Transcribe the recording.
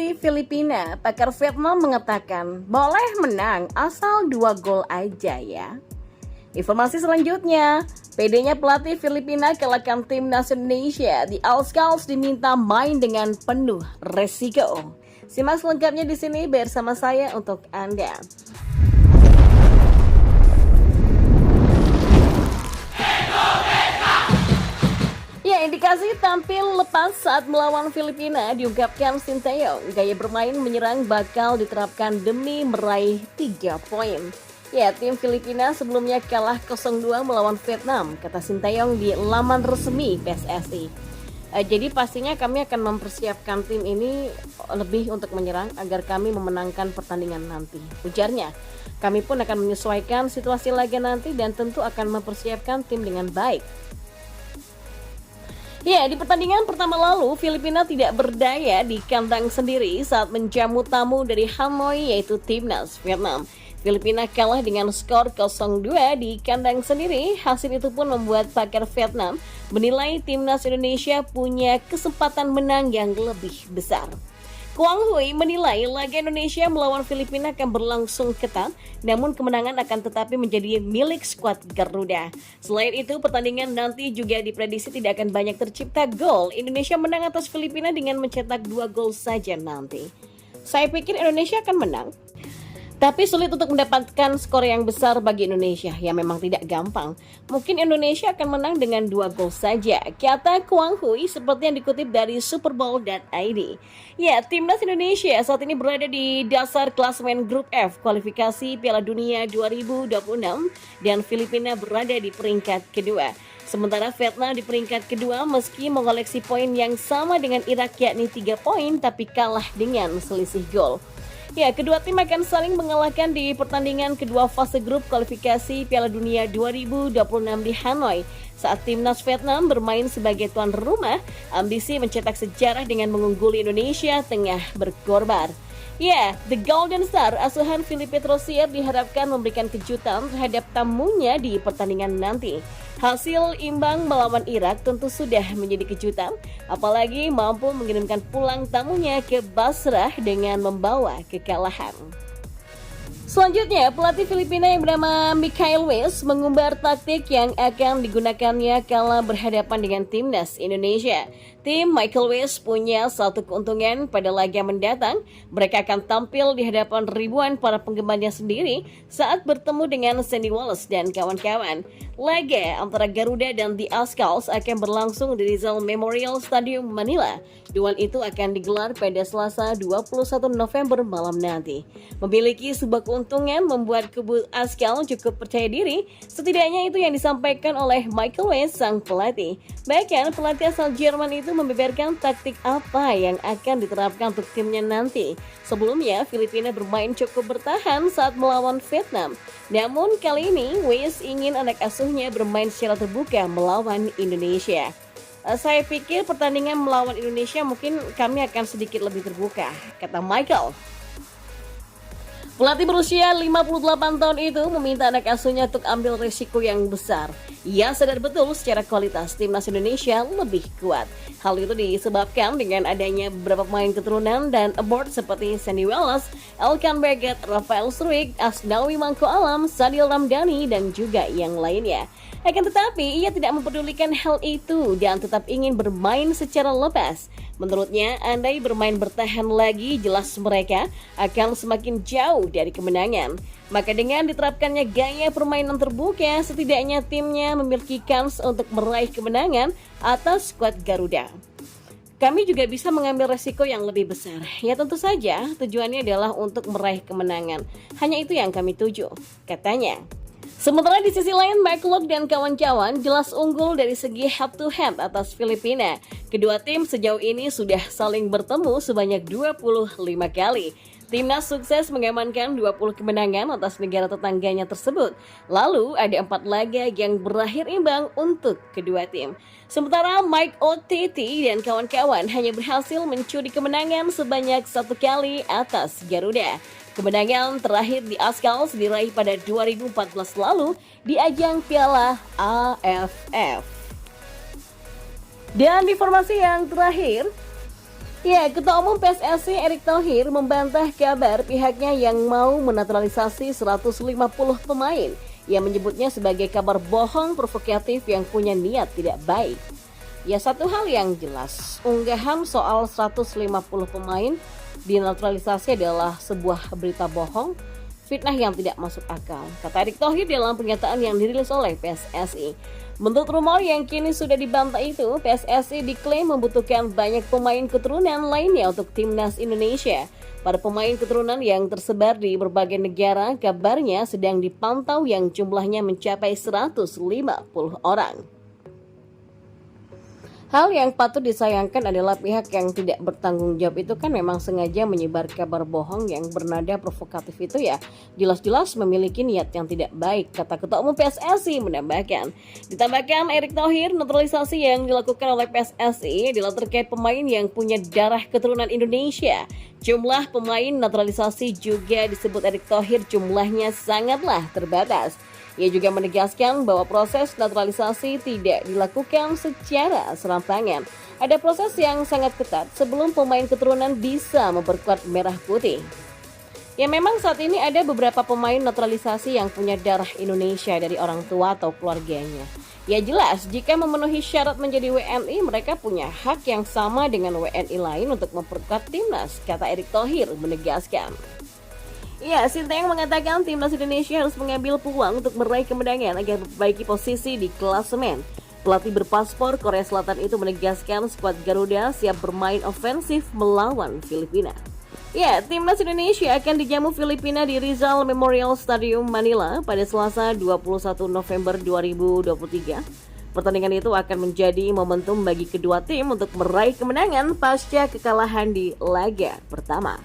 pelatih Filipina, pakar Vietnam mengatakan boleh menang asal 2 gol aja ya. Informasi selanjutnya, PD-nya pelatih Filipina kalahkan timnas Indonesia. The Oscars diminta main dengan penuh resiko. Simak selengkapnya di sini bersama saya untuk Anda. Ya, indikasi tampil lepas saat melawan Filipina diungkapkan Sinteyong. Gaya bermain menyerang bakal diterapkan demi meraih 3 poin. Ya, tim Filipina sebelumnya kalah 0-2 melawan Vietnam, kata Sinteyong di laman resmi PSSI. Jadi pastinya kami akan mempersiapkan tim ini lebih untuk menyerang agar kami memenangkan pertandingan nanti. Ujarnya, kami pun akan menyesuaikan situasi laga nanti dan tentu akan mempersiapkan tim dengan baik. Ya, di pertandingan pertama lalu, Filipina tidak berdaya di kandang sendiri saat menjamu tamu dari Hanoi yaitu timnas Vietnam. Filipina kalah dengan skor 0-2 di kandang sendiri. Hasil itu pun membuat pakar Vietnam menilai timnas Indonesia punya kesempatan menang yang lebih besar. Quang Huy menilai laga Indonesia melawan Filipina akan berlangsung ketat, namun kemenangan akan tetapi menjadi milik skuad Garuda. Selain itu, pertandingan nanti juga diprediksi tidak akan banyak tercipta gol. Indonesia menang atas Filipina dengan mencetak 2 gol saja nanti. Saya pikir Indonesia akan menang, tapi sulit untuk mendapatkan skor yang besar bagi Indonesia. Ya, memang tidak gampang. Mungkin Indonesia akan menang dengan 2 gol saja, kata Quang Huy seperti yang dikutip dari superbowl.id. Ya, timnas Indonesia saat ini berada di dasar klasemen grup F kualifikasi Piala Dunia 2026 dan Filipina berada di peringkat kedua. Sementara Vietnam di peringkat kedua meski mengoleksi poin yang sama dengan Irak yakni 3 poin tapi kalah dengan selisih gol. Ya, kedua tim akan saling mengalahkan di pertandingan kedua fase grup kualifikasi Piala Dunia 2026 di Hanoi. Saat timnas Vietnam bermain sebagai tuan rumah, ambisi mencetak sejarah dengan mengungguli Indonesia tengah berkorbar. Ya, The Golden Star asuhan Philippe Rosier diharapkan memberikan kejutan terhadap tamunya di pertandingan nanti. Hasil imbang melawan Irak tentu sudah menjadi kejutan, apalagi mampu mengirimkan pulang tamunya ke Basrah dengan membawa kekalahan. Selanjutnya, pelatih Filipina yang bernama Mikhail Weiss mengumbar taktik yang akan digunakannya kala berhadapan dengan timnas Indonesia. Tim Michael Weiss punya satu keuntungan pada laga mendatang. Mereka akan tampil di hadapan ribuan para penggemarnya sendiri saat bertemu dengan Sandy Wallace dan kawan-kawan. Laga antara Garuda dan The Oscars akan berlangsung di Rizal Memorial Stadium Manila. Duel itu akan digelar pada Selasa 21 November malam nanti. Memiliki sebuah keuntungan membuat kubu Askal cukup percaya diri, setidaknya itu yang disampaikan oleh Michael Weiss sang pelatih. Bahkan pelatih asal Jerman itu membeberkan taktik apa yang akan diterapkan untuk timnya nanti. Sebelumnya, Filipina bermain cukup bertahan saat melawan Vietnam. Namun kali ini, Weiss ingin anak asuhnya bermain secara terbuka melawan Indonesia. Saya pikir pertandingan melawan Indonesia mungkin kami akan sedikit lebih terbuka, kata Michael. Pelatih berusia 58 tahun itu meminta anak asuhnya untuk ambil risiko yang besar. Ia sadar betul secara kualitas timnas Indonesia lebih kuat. Hal itu disebabkan dengan adanya beberapa pemain keturunan dan abort seperti Sandy Wallace, Elkan Baggett, Rafael Struijk, Asnawi Mangko Alam, Sadil Ramdhani, dan juga yang lainnya. Akan tetapi, ia tidak mempedulikan hal itu dan tetap ingin bermain secara lepas. Menurutnya, andai bermain bertahan lagi, jelas mereka akan semakin jauh dari kemenangan. Maka dengan diterapkannya gaya permainan terbuka, setidaknya timnya memiliki kans untuk meraih kemenangan atas skuad Garuda. Kami juga bisa mengambil resiko yang lebih besar. Ya tentu saja, tujuannya adalah untuk meraih kemenangan. Hanya itu yang kami tuju, katanya. Sementara di sisi lain, McLeod dan kawan-kawan jelas unggul dari segi head-to-head atas Filipina. Kedua tim sejauh ini sudah saling bertemu sebanyak 25 kali. Timnas sukses mengamankan 20 kemenangan atas negara tetangganya tersebut. Lalu ada 4 laga yang berakhir imbang untuk kedua tim. Sementara Mike Otiti dan kawan-kawan hanya berhasil mencuri kemenangan sebanyak 1 kali atas Garuda. Kemenangan terakhir di Oscars diraih pada 2014 lalu di ajang Piala AFF. Dan informasi yang terakhir, Ya, Ketua Umum PSSI Erick Thohir membantah kabar pihaknya yang mau menaturalisasi 150 pemain yang menyebutnya sebagai kabar bohong provokatif yang punya niat tidak baik. Ya, satu hal yang jelas, unggahan soal 150 pemain dinaturalisasi adalah sebuah berita bohong, fitnah yang tidak masuk akal, kata Erick Thohir dalam pernyataan yang dirilis oleh PSSI. Menurut rumor yang kini sudah dibantah itu, PSSI diklaim membutuhkan banyak pemain keturunan lainnya untuk timnas Indonesia. Para pemain keturunan yang tersebar di berbagai negara kabarnya sedang dipantau yang jumlahnya mencapai 150 orang. Hal yang patut disayangkan adalah pihak yang tidak bertanggung jawab itu kan memang sengaja menyebar kabar bohong yang bernada provokatif itu ya. Jelas-jelas memiliki niat yang tidak baik, kata Ketua Umum PSSI menambahkan. Ditambahkan Erick Thohir, naturalisasi yang dilakukan oleh PSSI adalah terkait pemain yang punya darah keturunan Indonesia. Jumlah pemain naturalisasi juga disebut Erick Thohir jumlahnya sangatlah terbatas. Ia juga menegaskan bahwa proses naturalisasi tidak dilakukan secara serampangan. Ada proses yang sangat ketat sebelum pemain keturunan bisa memperkuat merah putih. Ya, memang saat ini ada beberapa pemain naturalisasi yang punya darah Indonesia dari orang tua atau keluarganya. Ya jelas, jika memenuhi syarat menjadi WNI, mereka punya hak yang sama dengan WNI lain untuk memperkuat timnas, kata Erick Thohir menegaskan. Ya, Sinteyong mengatakan timnas Indonesia harus mengambil peluang untuk meraih kemenangan agar memperbaiki posisi di klasemen. Pelatih berpaspor Korea Selatan itu menegaskan skuad Garuda siap bermain ofensif melawan Filipina. Ya, timnas Indonesia akan dijamu Filipina di Rizal Memorial Stadium Manila pada Selasa 21 November 2023. Pertandingan itu akan menjadi momentum bagi kedua tim untuk meraih kemenangan pasca kekalahan di laga pertama.